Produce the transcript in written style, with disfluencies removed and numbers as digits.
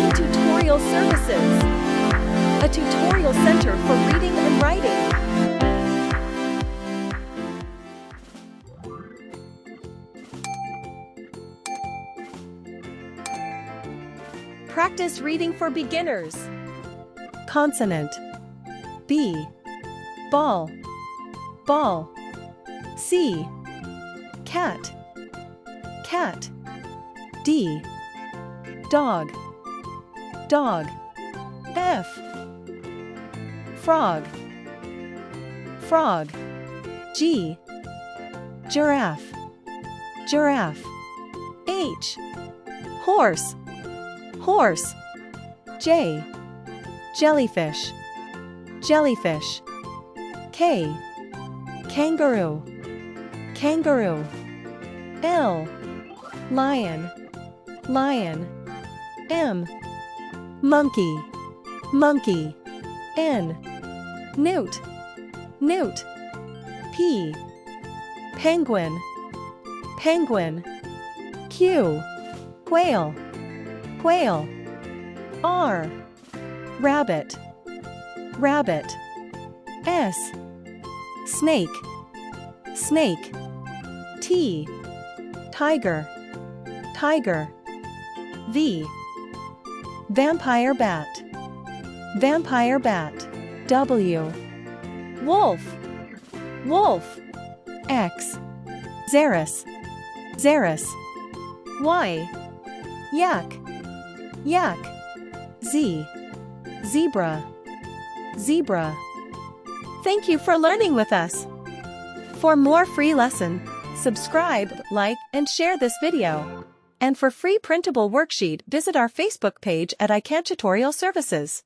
Tutorial Services, a tutorial center for reading and writing. Practice reading for beginners. Consonant. B. Ball. Ball. C. Cat. Cat. D. Dog. Dog. F. Frog. Frog. G. Giraffe. Giraffe. H. Horse. Horse. J. Jellyfish. Jellyfish. K. Kangaroo. Kangaroo. L. Lion. Lion. M. Monkey. Monkey. N. Newt. Newt. P. Penguin. Penguin. Q. Quail. Quail. R. Rabbit. Rabbit. S. Snake. Snake. T. Tiger. Tiger. V. Vampire bat. Vampire bat. W. Wolf. Wolf. X. Xeris. Xeris. Y. Yak. Yak. Z. Zebra. Zebra. Thank you for learning with us. For more free lesson, subscribe, like, and share this video. And for free printable worksheet, visit our Facebook page at Tutorial Services.